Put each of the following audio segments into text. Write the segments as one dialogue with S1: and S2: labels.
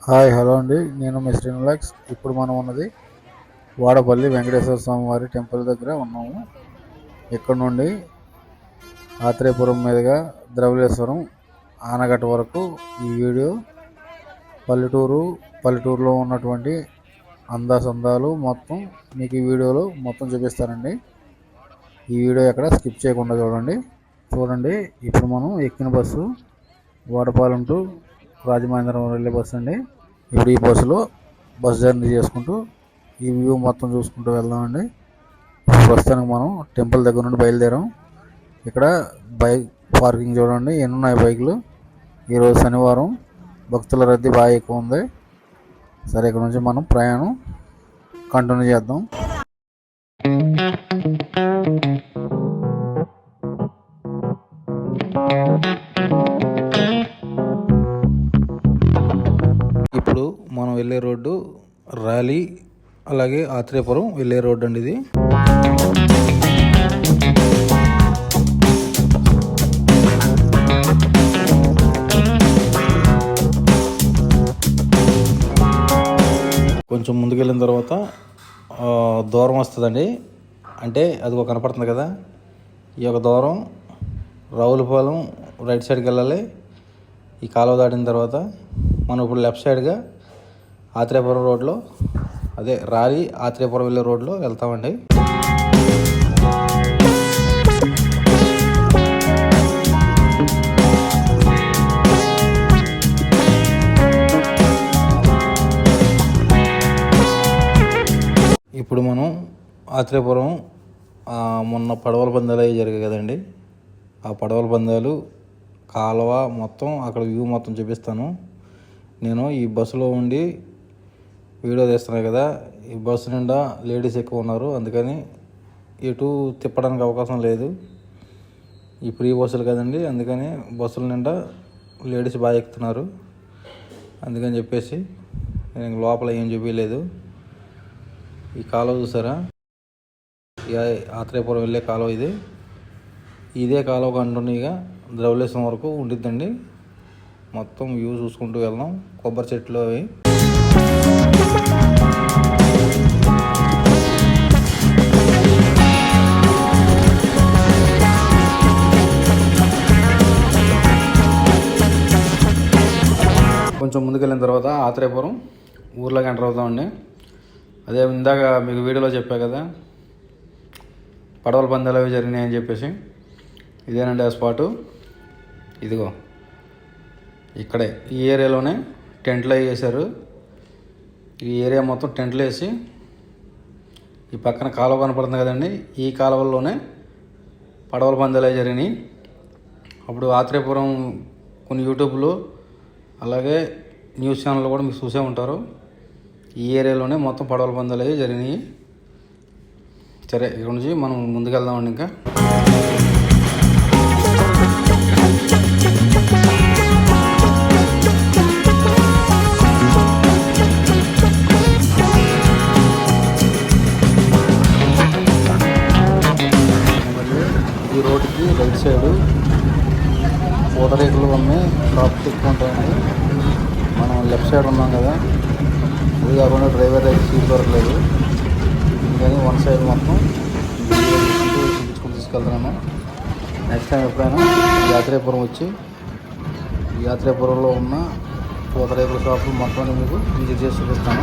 S1: Hi hello అండి, నేను మీ శ్రీనివాస్. ఇప్పుడు మనం ఉన్నది వాడపల్లి వెంకటేశ్వర స్వామి వారి టెంపుల్ దగ్గర ఉన్నాము. ఇక్కడ నుండి ఆత్రేయపురం మీదుగా ద్రవిళేశ్వరం ఆనగట్ట వరకు ఈ వీడియో పల్లెటూరులో ఉన్నటువంటి అందాలు మొత్తం మీకు ఈ వీడియోలో మొత్తం చూపిస్తానండి. ఈ వీడియో ఎక్కడ స్కిప్ చేయకుండా చూడండి. ఇప్పుడు మనం ఎక్కిన బస్సు వాడపాలెం టు రాజమహేంద్రవరం వెళ్ళే బస్సు అండి. ఇప్పుడు ఈ బస్సులో బస్ జర్నీ చేసుకుంటూ ఈ వ్యూ మొత్తం చూసుకుంటూ వెళ్దామండి. ప్రస్తుతానికి మనం టెంపుల్ దగ్గర నుండి బయలుదేరాం. ఇక్కడ బైక్ పార్కింగ్ చూడండి, ఎన్ని ఉన్నాయి బైకులు. ఈరోజు శనివారం, భక్తుల రద్దీ బాగా ఎక్కువ ఉంది. సరే, ఇక్కడ నుంచి మనం ప్రయాణం కంటిన్యూ చేద్దాం. ఇప్పుడు మనం వెళ్ళే రోడ్డు ర్యాలీ, అలాగే ఆత్రేయపురం వెళ్ళే రోడ్డు అండి ఇది. కొంచెం ముందుకెళ్ళిన తర్వాత దూరం వస్తుందండి. అంటే అది ఒక కనపడుతుంది కదా, ఈ యొక్క దూరం రావులపాలెం రైట్ సైడ్కి వెళ్ళాలి. ఈ కాలువ దాటిన తర్వాత మనం ఇప్పుడు లెఫ్ట్ సైడ్గా ఆత్రేయపురం రోడ్లో, అదే ర్యాలీ ఆత్రేయపురం వెళ్ళే రోడ్లో వెళ్తామండి. ఇప్పుడు మనం ఆత్రేయపురం మొన్న పడవల పందాలు అవి జరిగాయి కదండి, ఆ పడవల పందాలు కాలువ మొత్తం అక్కడ వ్యూ మొత్తం చూపిస్తాను. నేను ఈ బస్సులో ఉండి వీడియో తీస్తున్నాను కదా, ఈ బస్సు నిండా లేడీస్ ఎక్కువ ఉన్నారు, అందుకని ఎటు తిప్పడానికి అవకాశం లేదు. ఈ ఫ్రీ బస్సులు కదండి, అందుకని బస్సుల నిండా లేడీస్ బాగా ఎక్కుతున్నారు. అందుకని చెప్పేసి నేను లోపల ఏం చూపించలేదు. ఈ కాలువ చూసారా, ఆత్రేయపురం వెళ్ళే కాలువ ఇది. ఇదే కాలువ కంటిన్యూగా ద్రవిళేశ్వరం వరకు ఉండిద్దండి. మొత్తం వ్యూ చూసుకుంటూ వెళ్దాం. కొబ్బరి చెట్లు అవి. కొంచెం ముందుకెళ్ళిన తర్వాత ఆత్రేయపురం ఊర్లోకి ఎంటర్ అవుతామండి. అదే ఇందాక మీకు వీడియోలో చెప్పా కదా, పడవల పందాలు అవి జరిగినాయని చెప్పేసి, ఇదేనండి ఆ స్పాటు. ఇదిగో ఇక్కడే ఈ ఏరియాలోనే టెంట్లు అవి వేశారు. ఈ ఏరియా మొత్తం టెంట్లు వేసి, ఈ పక్కన కాలువ కనపడుతుంది కదండి, ఈ కాలువల్లోనే పడవల పందాలు అవి జరిగినాయి. అప్పుడు ఆత్రేయపురం కొన్ని యూట్యూబ్లో అలాగే న్యూస్ ఛానల్లో కూడా మీరు చూసే ఉంటారు. ఈ ఏరియాలోనే మొత్తం పడవల పందాలు అవి జరిగినాయి. సరే, ఇక్కడ నుంచి మనం ముందుకెళ్దామండి. ఇంకా ఈ రోడ్డుకి రైట్ సైడు పూతరేకులు అమ్మే షాప్స్ ఎక్కువ ఉంటాయండి. మనం లెఫ్ట్ సైడ్ ఉన్నాం కదా, ఇది కాకుండా డ్రైవర్ అయితే సీట్ దొరకలేదు, అందుకని వన్ సైడ్ మొత్తం చూపించుకుని తీసుకెళ్తున్నాను. నెక్స్ట్ టైం ఎప్పుడైనా యాత్రేయపురం వచ్చి ఈ యాత్రేయపురంలో ఉన్న పూతరేకుల షాపులు మొత్తం మీకు విజిట్ చేసి చూపిస్తాను.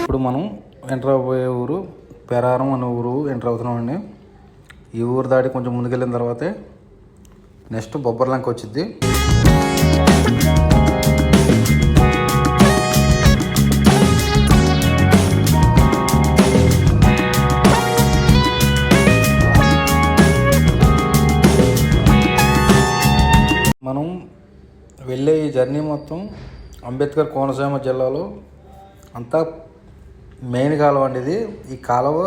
S1: ఇప్పుడు మనం ఎంటర్ అవబోయే ఊరు పెరారం అనే ఊరు ఎంటర్ అవుతున్నామండి. ఈ ఊరు దాటి కొంచెం ముందుకెళ్ళిన తర్వాతే నెక్స్ట్ బొబ్బర్లంక వచ్చింది. మనం వెళ్ళే ఈ జర్నీ మొత్తం అంబేద్కర్ కోనసీమ జిల్లాలో అంతా మెయిన్ కాలువ అండి ఇది. ఈ కాలువ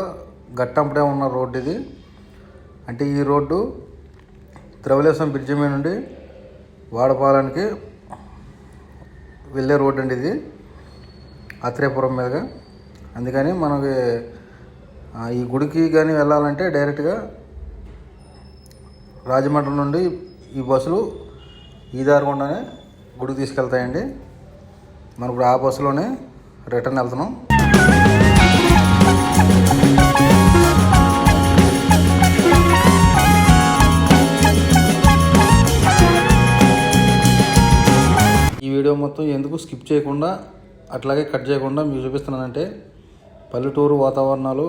S1: గట్టంపడే ఉన్న రోడ్డు ఇది. అంటే ఈ రోడ్డు ద్రవిళేశ్వరం బ్రిడ్జి మీద నుండి వాడపాలెంకి వెళ్ళే రోడ్ అండి ఇది, ఆత్రేయపురం మీదుగా. అందుకని మనకి ఈ గుడికి కానీ వెళ్ళాలంటే డైరెక్ట్గా రాజమండ్రి నుండి ఈ బస్సులు ఈ దారి గుండానే గుడికి తీసుకెళ్తాయండి. మనం ఇప్పుడు ఆ బస్సులోనే రిటర్న్ వెళ్తున్నాం. ఈ వీడియో మొత్తం ఎందుకు స్కిప్ చేయకుండా అట్లాగే కట్ చేయకుండా మీకు చూపిస్తున్నానంటే పల్లెటూరు వాతావరణాలు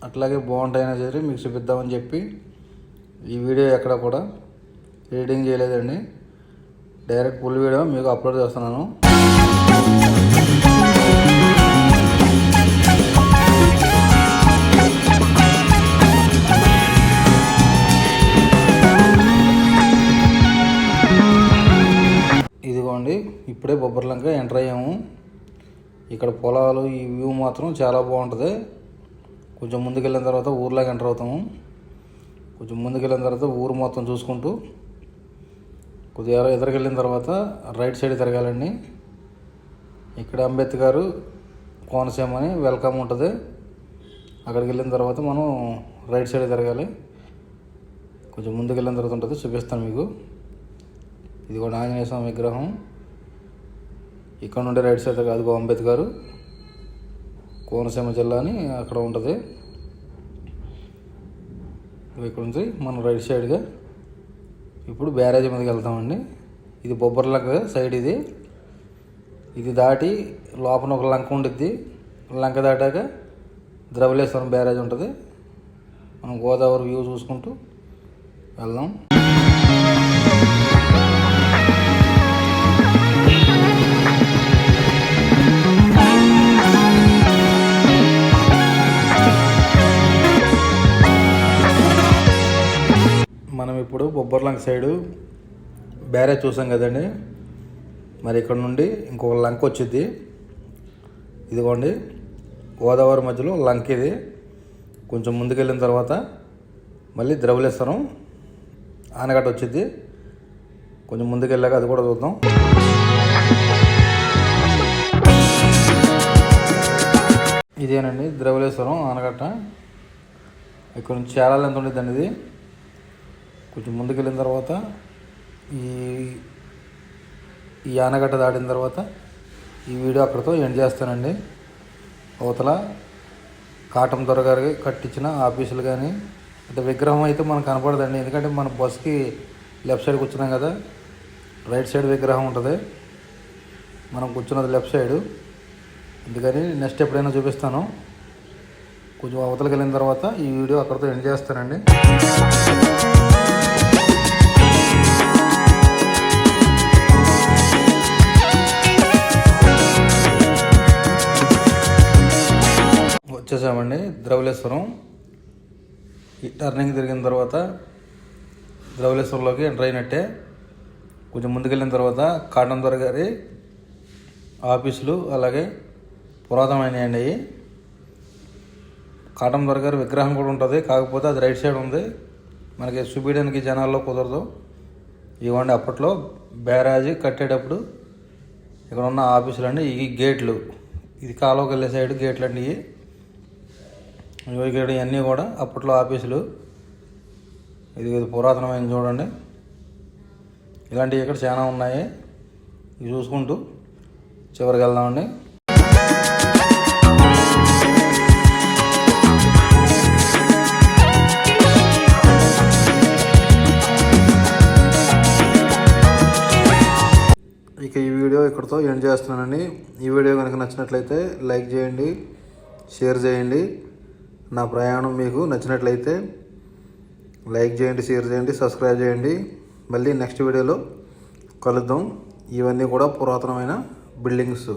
S1: అట్లాగే బాగుంటాయని సరే మీకు చూపిద్దామని చెప్పి ఈ వీడియో ఎక్కడ కూడా ఎడిటింగ్ చేయలేదండి. డైరెక్ట్ ఫుల్ వీడియో మీకు అప్లోడ్ చేస్తున్నాను. ఇదిగోండి, ఇప్పుడే బొబ్బర్లంక ఎంటర్ అయ్యాము. ఇక్కడ పొలాలు ఈ వ్యూ మాత్రం చాలా బాగుంటుంది. కొంచెం ముందుకెళ్ళిన తర్వాత ఊర్లోకి ఎంటర్ అవుతాము. కొంచెం ముందుకెళ్ళిన తర్వాత ఊరు మొత్తం చూసుకుంటూ కొద్దిగా ఎదురుకెళ్ళిన తర్వాత రైట్ సైడ్ తిరగాలండి. ఇక్కడ అంబేద్కర్ కోనసీమ అని వెల్కమ్ ఉంటుంది. అక్కడికి వెళ్ళిన తర్వాత మనం రైట్ సైడ్ తిరగాలి. కొంచెం ముందుకెళ్ళిన తర్వాత ఉంటుంది, చూపిస్తాను మీకు. ఇది కూడా ఆంజనేయ స్వామి విగ్రహం. ఇక్కడ నుండి రైట్ సైడ్ కాదు, అంబేద్కర్ కోనసీమ జిల్లా అని అక్కడ ఉంటుంది. ఇక్కడ నుంచి మనం రైట్ సైడ్గా ఇప్పుడు బ్యారేజ్ మీదకి వెళ్తామండి. ఇది బొబ్బర్లంక సైడ్. ఇది దాటి లోపల ఒక లంక ఉండిద్ది. లంక దాటాక ద్రవలేశ్వరం బ్యారేజ్ ఉంటుంది. మనం గోదావరి వ్యూ చూసుకుంటూ వెళ్దాం. మనం ఇప్పుడు బొబ్బర్లంక సైడు బ్యారేజ్ చూసాం కదండి. మరి ఇక్కడ నుండి ఇంకొక లంక వచ్చింది. ఇదిగోండి, గోదావరి మధ్యలో లంక ఇది. కొంచెం ముందుకెళ్ళిన తర్వాత మళ్ళీ ద్రవలేశ్వరం ఆనకట్ట వచ్చింది. కొంచెం ముందుకెళ్ళాక అది కూడా చూద్దాం. ఇదేనండి ద్రవలేశ్వరం ఆనకట్ట. ఇక్కడ నుంచి చాలా లెంత్ ఉండిద్దండి ఇది. కొంచెం ముందుకెళ్ళిన తర్వాత ఈ ఆనకట్ట దాటిన తర్వాత ఈ వీడియో అక్కడితో ఎండ్ చేస్తానండి. అవతల కాటం దొర గారికి కట్టించిన ఆఫీసులు కానీ అంటే విగ్రహం అయితే మనకు కనపడదండి. ఎందుకంటే మన బస్కి లెఫ్ట్ సైడ్ కూర్చున్నాం కదా, రైట్ సైడ్ విగ్రహం ఉంటుంది. మనం కూర్చున్నది లెఫ్ట్ సైడు. అందుకని నెక్స్ట్ ఎప్పుడైనా చూపిస్తాను. కొంచెం అవతలకి వెళ్ళిన తర్వాత ఈ వీడియో అక్కడితో ఎండ్ చేస్తానండి. వచ్చేసామండి ద్రవలేశ్వరం. ఈ టర్నింగ్ తిరిగిన తర్వాత ద్రవలేశ్వరంలోకి ఎంటర్ అయినట్టే. కొంచెం ముందుకెళ్ళిన తర్వాత కాటం దొర గారి ఆఫీసులు అలాగే పురాతనమైనవి అవి. కాటం దొర గారి విగ్రహం కూడా ఉంటుంది, కాకపోతే అది రైట్ సైడ్ ఉంది. మనకి చూపించడానికి జనాల్లో కుదరదు. ఇవ్వండి, అప్పట్లో బ్యారేజీ కట్టేటప్పుడు ఇక్కడ ఉన్న ఆఫీసులు అండి. ఈ గేట్లు, ఇది కాలువకి వెళ్ళే సైడ్ గేట్లు అండి. ఇక్కడ ఇవన్నీ కూడా అప్పట్లో ఆఫీసులు. ఇది పురాతనమైన చూడండి. ఇలాంటివి ఇక్కడ చాలా ఉన్నాయి. ఇవి చూసుకుంటూ చివరికి వెళ్దామండి. ఇక ఈ వీడియో ఇక్కడితో ఎండ్ చేస్తున్నానండి. ఈ వీడియో కనుక నచ్చినట్లయితే లైక్ చేయండి, షేర్ చేయండి. నా ప్రయాణం మీకు నచ్చినట్లయితే లైక్ చేయండి, షేర్ చేయండి, సబ్స్క్రైబ్ చేయండి. మళ్ళీ నెక్స్ట్ వీడియోలో కలుద్దాం. ఇవన్నీ కూడా పురాతనమైన బిల్డింగ్స్.